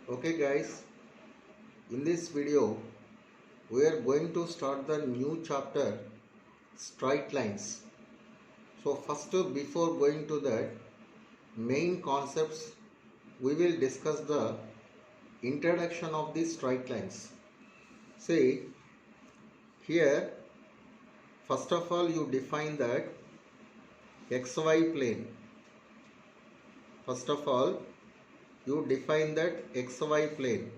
Okay guys, in this video we are going to start the new chapter straight lines. So first before going to that main concepts we will discuss the introduction of the straight lines. See here first of all you define that xy plane. First of all you define that xy plane,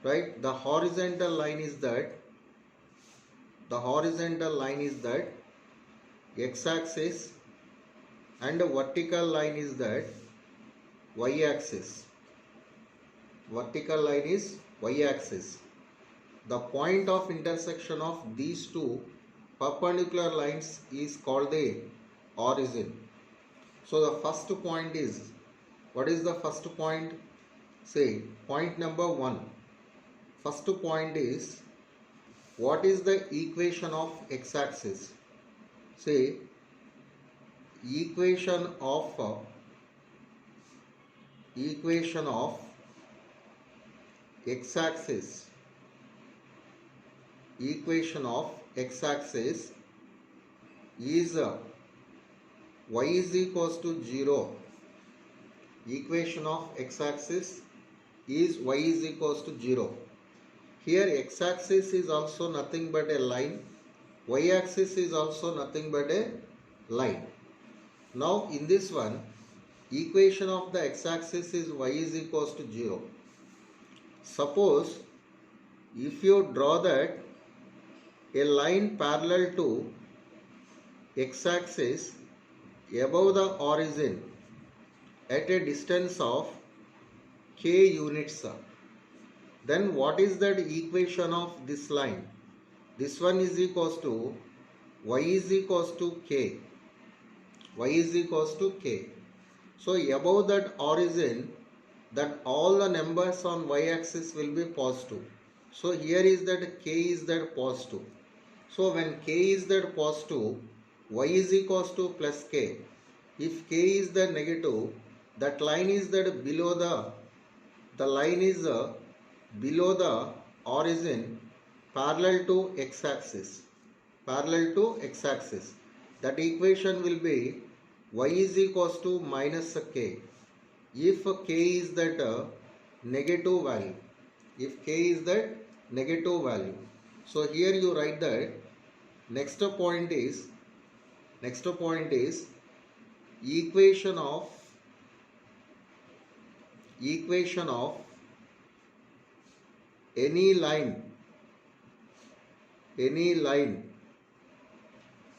right? The horizontal line is that x-axis and the vertical line is that y-axis. Vertical line is y-axis. The point of intersection of these two perpendicular lines is called the origin. So the first point is, what is the first point? Say point number 1. First point is, what is the equation of x-axis? Say equation of x-axis is y is equals to 0. Equation of x-axis is y is equals to 0. Here x-axis is also nothing but a line, y-axis is also nothing but a line. Now in this one, equation of the x-axis is y is equals to 0. Suppose if you draw that a line parallel to x-axis above the origin at a distance of k units, then what is that equation of this line? This one is equals to y is equals to k. Y is equals to k. So above that origin, that all the numbers on y-axis will be positive. So here is that k is that positive. So when k is that positive, y is equals to plus k. If k is the negative, that line is that below the line is below the origin parallel to x-axis. Parallel to x-axis. That equation will be y is equals to minus k. If k is that negative value. If k is that negative value. So here you write that next point is equation of any line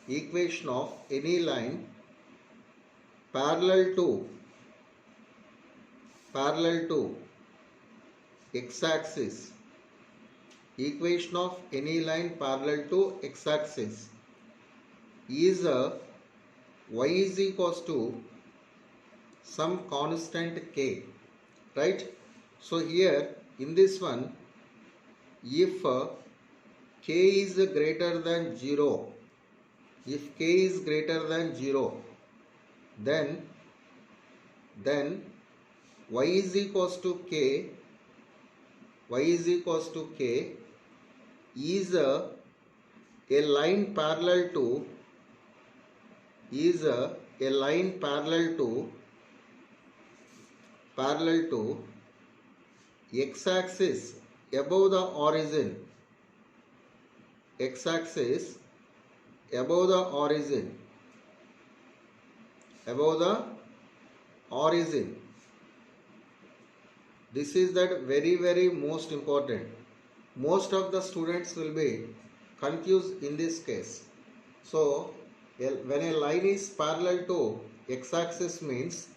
equation of any line parallel to x-axis. Equation of any line parallel to x-axis is y is equals to some constant k, right? So here in this one, if k is greater than 0, if k is greater than 0, then y is equals to k is a line parallel to x-axis above the origin. X-axis above the origin. This is that very most important. Most of the students will be confused in this case. So when a line is parallel to x-axis means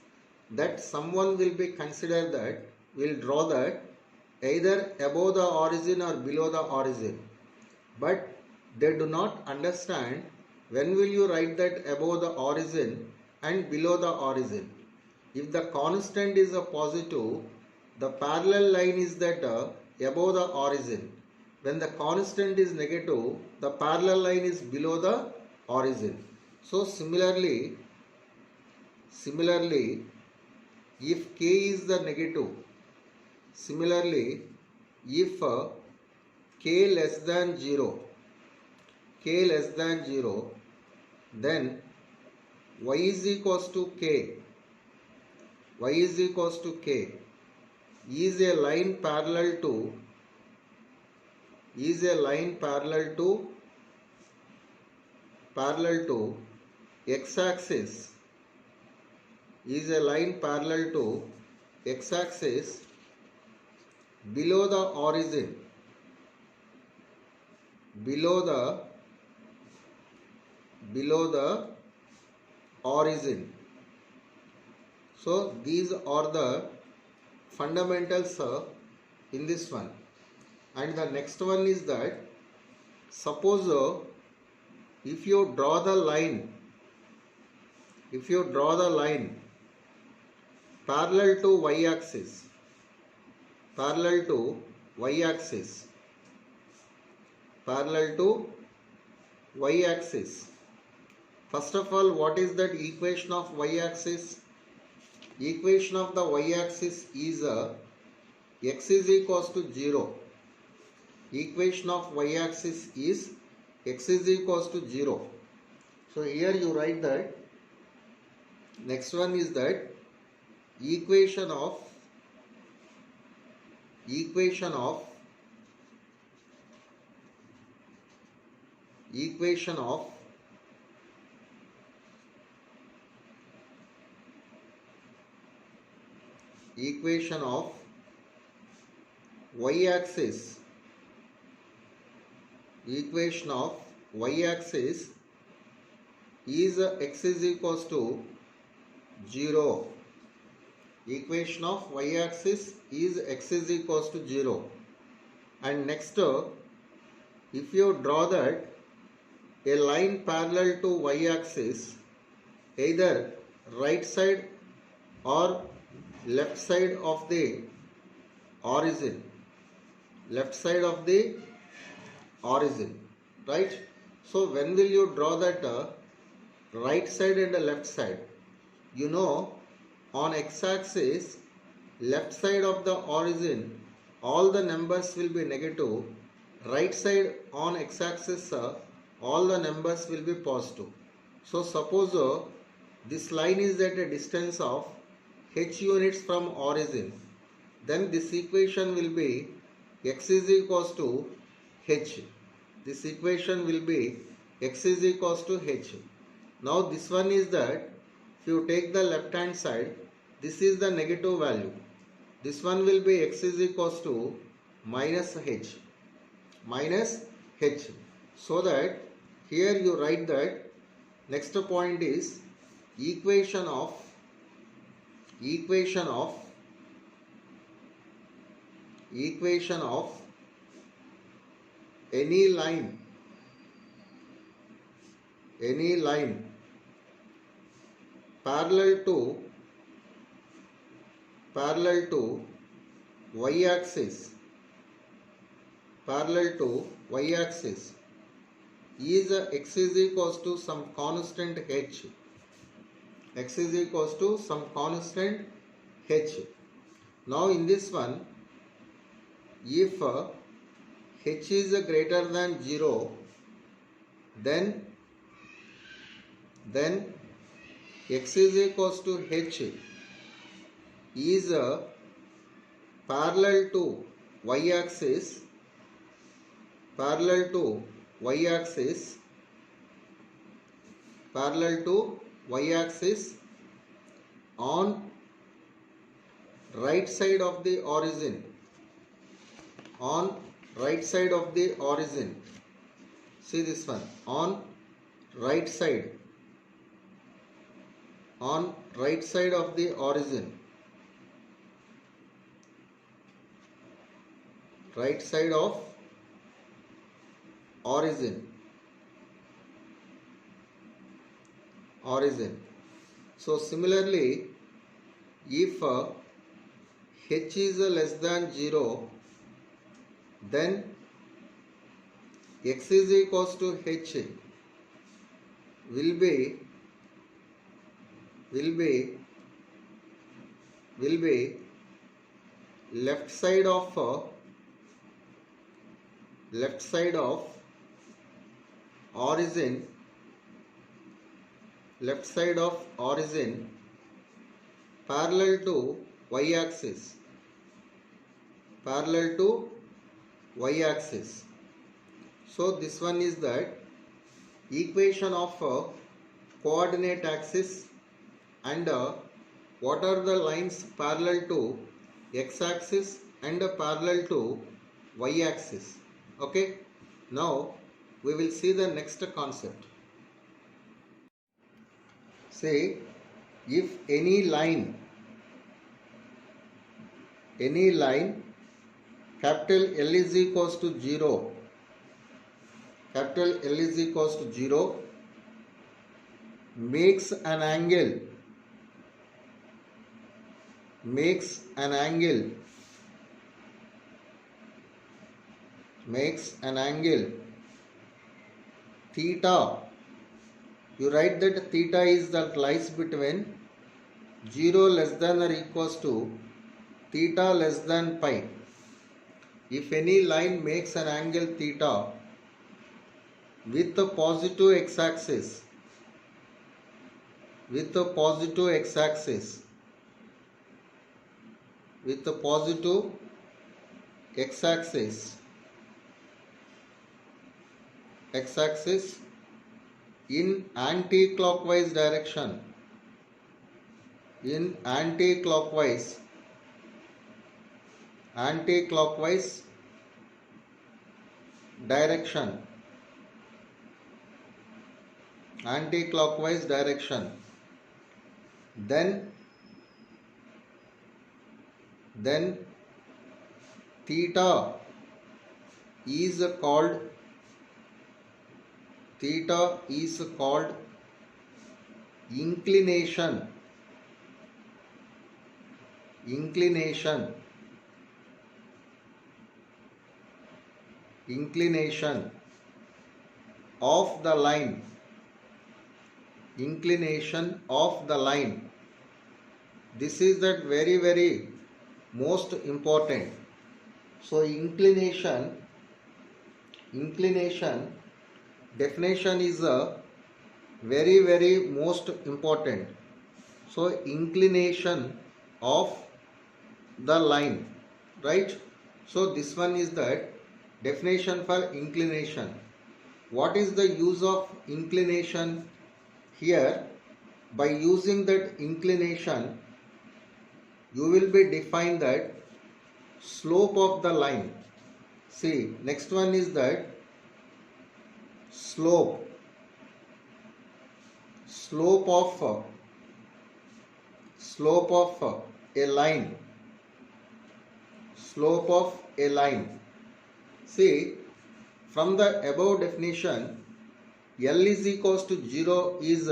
that someone will be considered that will draw that either above the origin or below the origin. But they do not understand when will you write that above the origin and below the origin. If the constant is a positive, the parallel line is that above the origin. When the constant is negative, the parallel line is below the origin. So similarly, if k is the negative, Similarly, if k less than 0, then y is equals to k, is a line parallel to x-axis, below the origin, So these are the fundamentals in this one. And the next one is that, suppose if you draw the line parallel to y-axis, first of all, what is that equation of y-axis? Equation of the y-axis is x is equals to 0. Equation of y-axis is x is equals to 0. So here you write that. Next one is that equation of y-axis, is x is equals to 0. Equation of y-axis is x is equals to 0. And next, if you draw that a line parallel to y-axis, either right side or left side of the origin, right? So when will you draw that right side and the left side? You know, on x-axis, left side of the origin, all the numbers will be negative. Right side on x-axis, all the numbers will be positive. So suppose this line is at a distance of h units from origin, then this equation will be x is equals to h. This equation will be x is equals to h. Now this one is that, if you take the left hand side, this is the negative value. This one will be x is equals to minus h. So that here you write that next point is equation of any line parallel to y-axis, is x is equals to some constant h. Now in this one, if h is greater than 0, then x is equals to h is parallel to y-axis, on right side of the origin, see this one, on right side of the origin, So similarly, if h is less than 0, then x is equals to h will be left side of origin, parallel to y-axis, So this one is that equation of coordinate axis, and what are the lines parallel to x-axis and parallel to y-axis. Okay, now we will see the next concept. Say, if any line capital L is equals to 0, makes an angle theta. You write that theta is that lies between 0 less than or equals to theta less than pi. If any line makes an angle theta with the positive x-axis, in anti-clockwise direction, then theta is called inclination of the line. This is that very, very most important. So inclination definition is a very, very most important. So inclination of the line, right? So this one is that definition for inclination. What is the use of inclination here? By using that inclination, you will be defined that slope of the line. See, next one is that slope of a line. See, from the above definition, L is equals to 0 is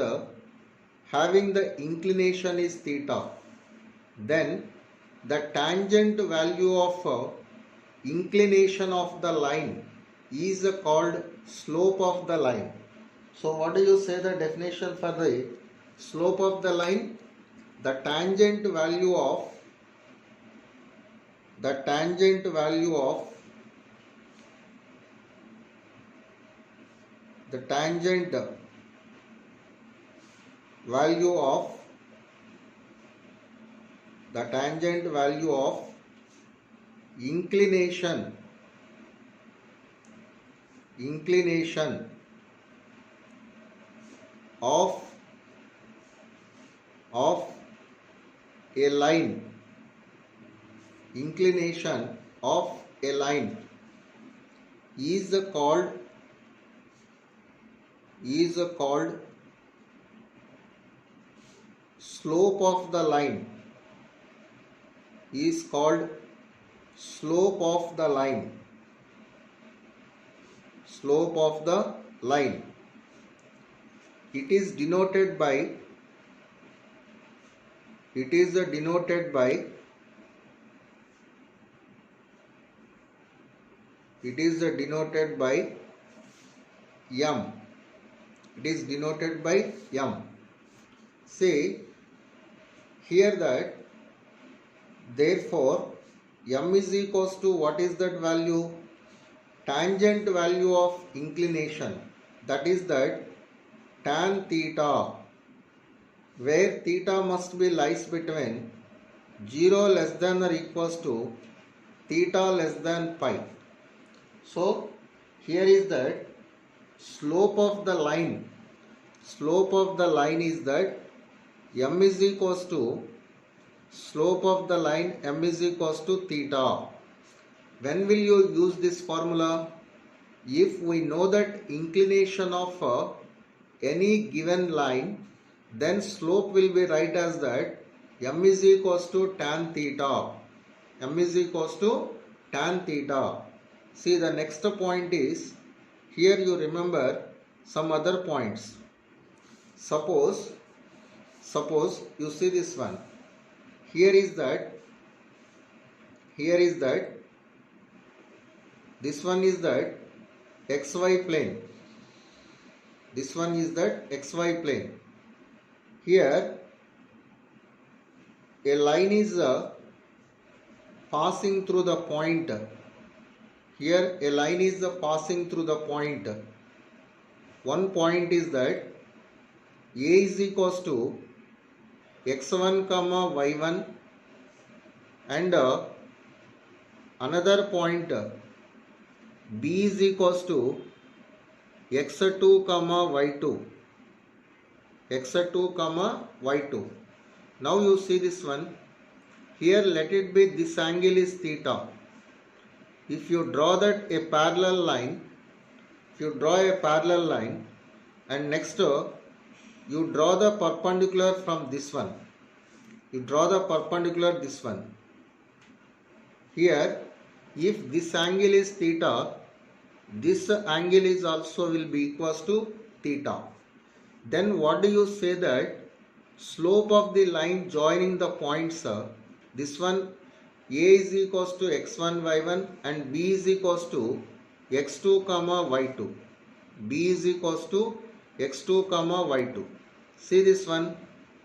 having the inclination is theta. Then the tangent value of inclination of the line is called slope of the line. So what do you say the definition for the slope of the line? The tangent value of the tangent value of inclination of a line, is called slope of the line, It is denoted by M. Say here that therefore m is equals to what is that value? Tangent value of inclination, that is that tan theta, where theta must be lies between 0 less than or equals to theta less than pi. So here is that slope of the line is that m is equals to slope of the line m is equals to theta. When will you use this formula? If we know that inclination of any given line, then slope will be right as that m is equals to tan theta. m is equals to tan theta. See, the next point is, here you remember some other points. Suppose you see this one. Here is that this one is that xy plane. This one is that xy plane. Here a line is passing through the point. Here a line is passing through the point. One point is that a is equals to x1 comma y1, and another point b is equals to x2 comma y2. x2 comma y2. Now you see this one. Here let it be this angle is theta. If you draw that a parallel line, and next you draw the perpendicular from this one. This one. Here, if this angle is theta, this angle is also will be equals to theta. Then what do you say that slope of the line joining the points, this one a is equals to x1 y1 and b is equals to x2 comma y2. b is equals to x2 comma y2. See this one.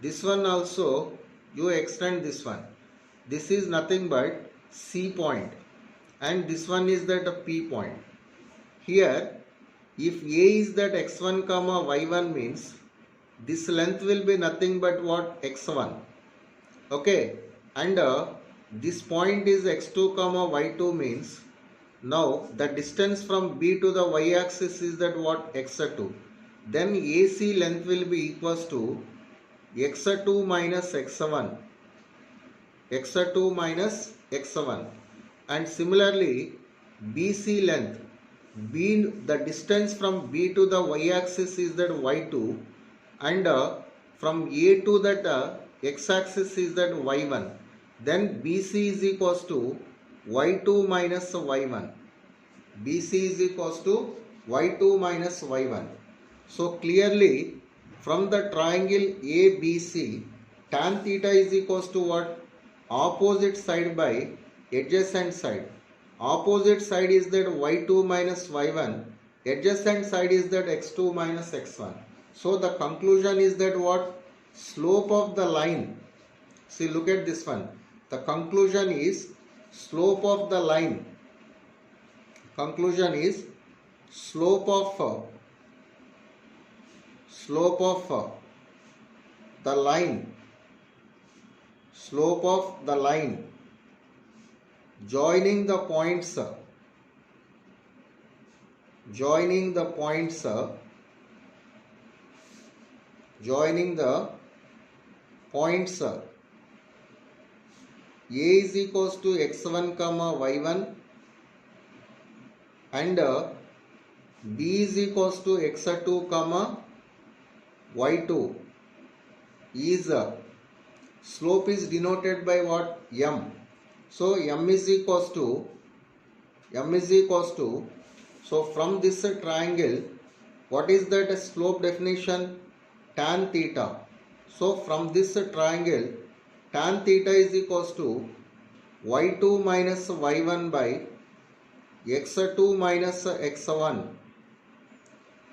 This one also you extend this one. This is nothing but C point, and this one is that a P point. Here if A is that x1 comma y1 means this length will be nothing but what? x1. Okay, and this point is x2 comma y2 means now the distance from B to the y axis is that what? x2. Then AC length will be equals to x2 minus x1. x2 minus x1. And similarly BC length, the distance from B to the y axis is that y2, and from A to that x axis is that y1. Then BC is equals to y2 minus y1. BC is equals to y2 minus y1. So clearly from the triangle ABC, tan theta is equals to what? Opposite side by adjacent side. Opposite side is that y2 minus y1. Adjacent side is that x2 minus x1. So the conclusion is that what? Slope of the line. See, look at this one. The conclusion is slope of the line. Conclusion is slope of the line. Slope of the line joining the points A is equals to x1 comma y1 and B is equals to x2 comma y2 is slope is denoted by what? M. So M is equals to so from this triangle, what is that slope definition? Tan theta. So from this triangle, tan theta is equals to y2 minus y1 by x2 minus x1.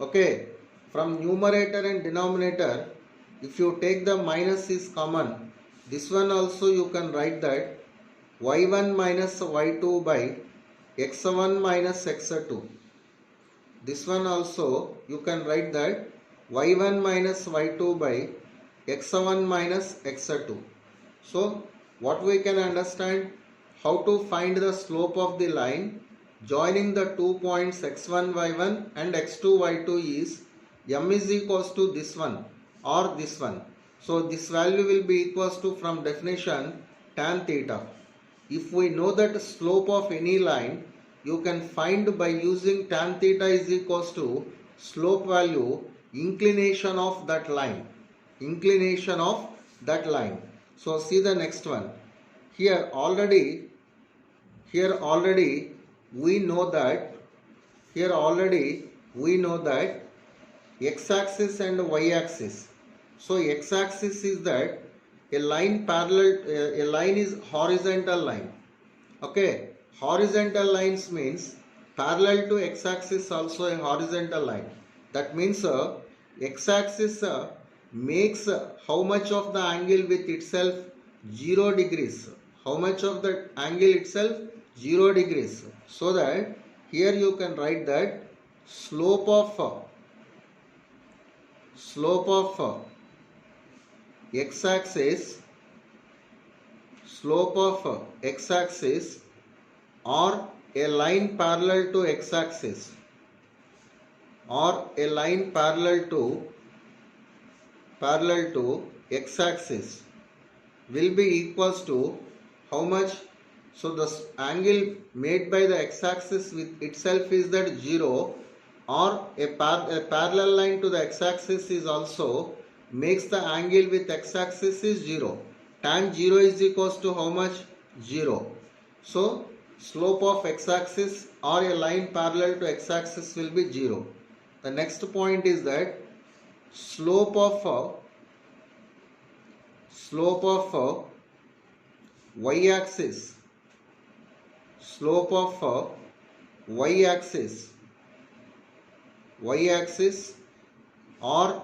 Okay, from numerator and denominator, if you take the minus is common, this one also you can write that y1 minus y2 by x1 minus x2. This one also you can write that y1 minus y2 by x1 minus x2. So what we can understand, how to find the slope of the line joining the 2 points x1 y1 and x2 y2 is m is equals to this one or this one. So this value will be equals to, from definition, tan theta. If we know that slope of any line, you can find by using tan theta is equals to slope value inclination of that line. Inclination of that line. So see the next one. Here already we know that x-axis and y-axis. So x-axis is that a line is horizontal line. Okay, horizontal lines means parallel to x-axis also a horizontal line. That means x-axis makes how much of the angle with itself? 0 degrees. How much of the angle itself? 0 degrees. So that here you can write that slope of x-axis or a line parallel to x-axis x-axis will be equals to how much? So the angle made by the x-axis with itself is that 0, or a parallel line to the x-axis is also makes the angle with x-axis is 0. Tan 0 is equals to how much? 0. So slope of x-axis or a line parallel to x-axis will be 0. The next point is that slope of y-axis or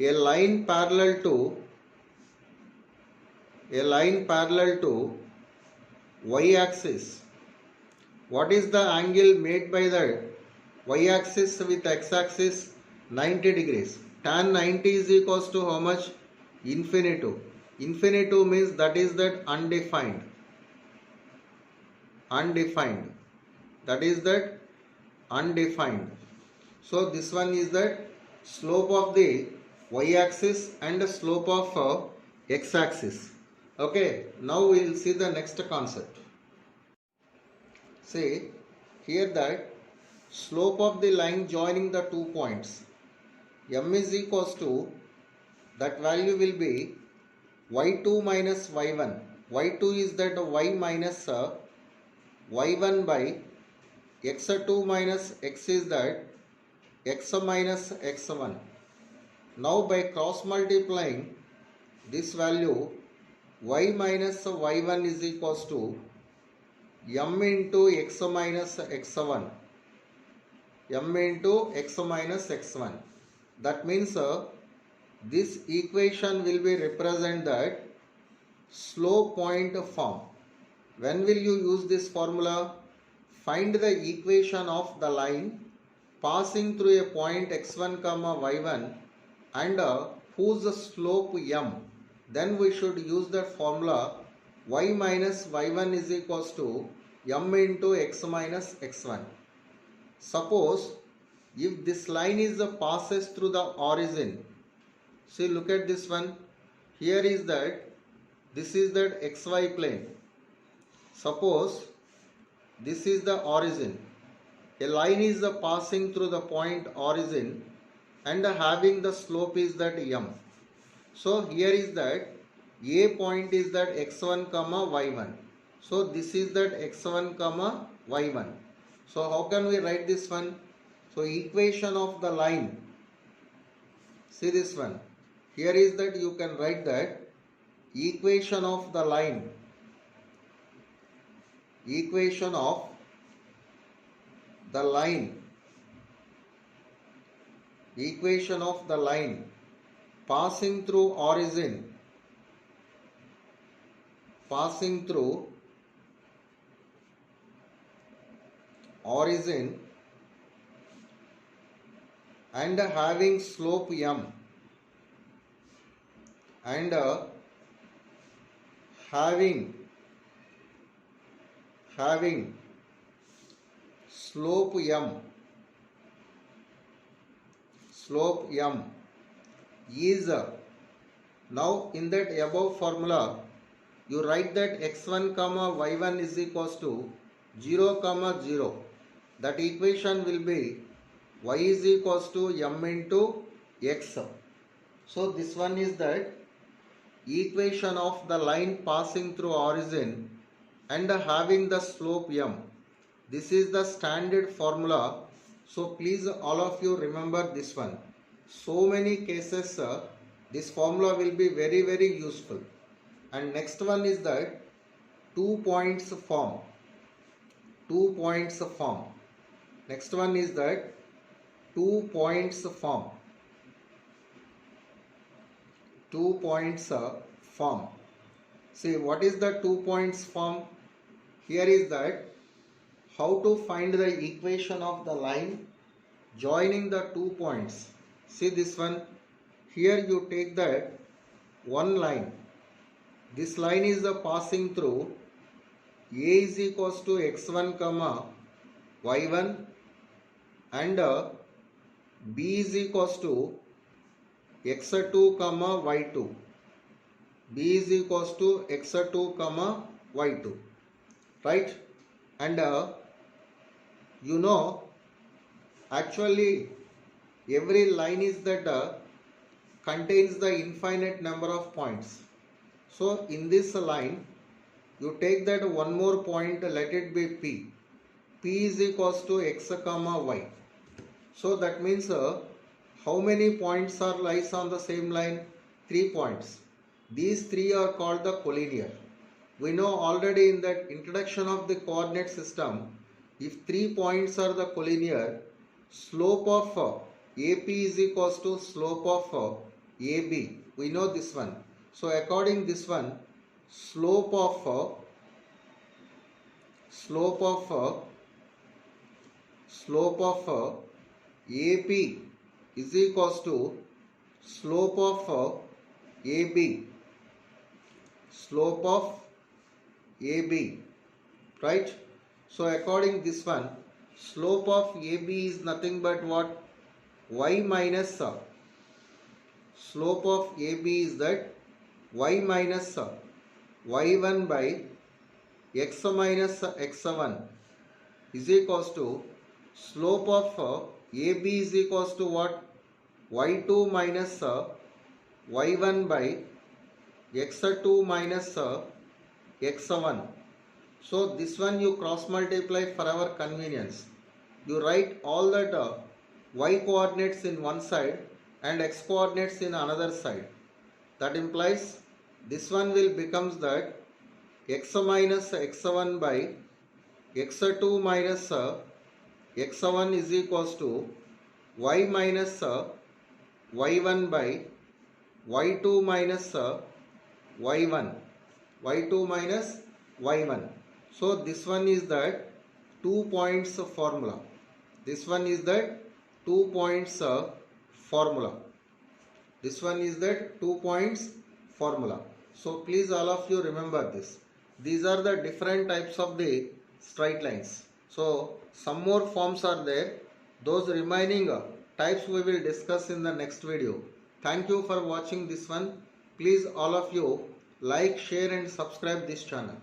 a line parallel to y-axis. What is the angle made by the y-axis with x-axis? 90 degrees. Tan 90 is equals to how much? Infinitive. Infinitive means that is that undefined. That is that undefined. So this one is that slope of the y-axis and the slope of x-axis. Okay, now we will see the next concept. See here that slope of the line joining the 2 points, m is equals to, that value will be y2 minus y1. y2 is that y minus y1 by x2 minus x is that x minus x1. Now by cross multiplying this value, y minus y1 is equals to m into x minus x1. That means this equation will be represent that slope point form. When will you use this formula? Find the equation of the line passing through a point x1 comma y1 and whose slope m. Then we should use that formula y minus y1 is equals to m into x minus x1. Suppose if this line is passes through the origin. See, look at this one. Here is that, this is that xy plane. Suppose this is the origin. A line is passing through the point origin and having the slope is that m. So here is that a point is that x1 comma y1. So this is that x1 comma y1. So how can we write this one? So equation of the line. See this one. Here is that you can write that equation of the line. Equation of the line passing through origin passing through origin and having slope m and having slope m is now in that above formula you write that x1 comma y1 is equals to 0 comma 0. That equation will be y is equals to m into x. So this one is that equation of the line passing through origin and having the slope m. This is the standard formula. So please all of you remember this one. So many cases this formula will be very useful. And next one is that 2 points form. Next one is that 2 points form. 2 points form. See what is the 2 points form? Here is that how to find the equation of the line joining the 2 points. See this one. Here you take that one line. This line is passing through a is equals to x1 comma y1 and b is equals to x2 comma y2. b is equals to x2 comma y2, right? And you know actually every line is that contains the infinite number of points. So in this line you take that one more point, let it be p. p is equals to x comma y. So that means how many points are lies on the same line? 3 points. These 3 are called the collinear. We know already in that introduction of the coordinate system, if 3 points are the collinear, slope of AP is equals to slope of AB. We know this one. So according this one, slope of AP is equals to slope of AB. Slope of AB, right? So according this one, slope of AB is nothing but what? Y minus slope of AB is that y minus y1 by x minus x1 is equals to slope of AB is equals to what? y2 minus y1 by x2 minus x1. So this one you cross multiply for our convenience. You write all that y coordinates in one side and x coordinates in another side. That implies this one will becomes that x minus x1 by x2 minus x1 is equals to y minus y1 by y2 minus y1. y2 minus y1. So this one is that 2 points formula. This one is that 2 points formula. This one is that 2 points formula. So please all of you remember this. These are the different types of the straight lines. So some more forms are there. Those remaining types we will discuss in the next video. Thank you for watching this one. Please all of you like, share and subscribe this channel.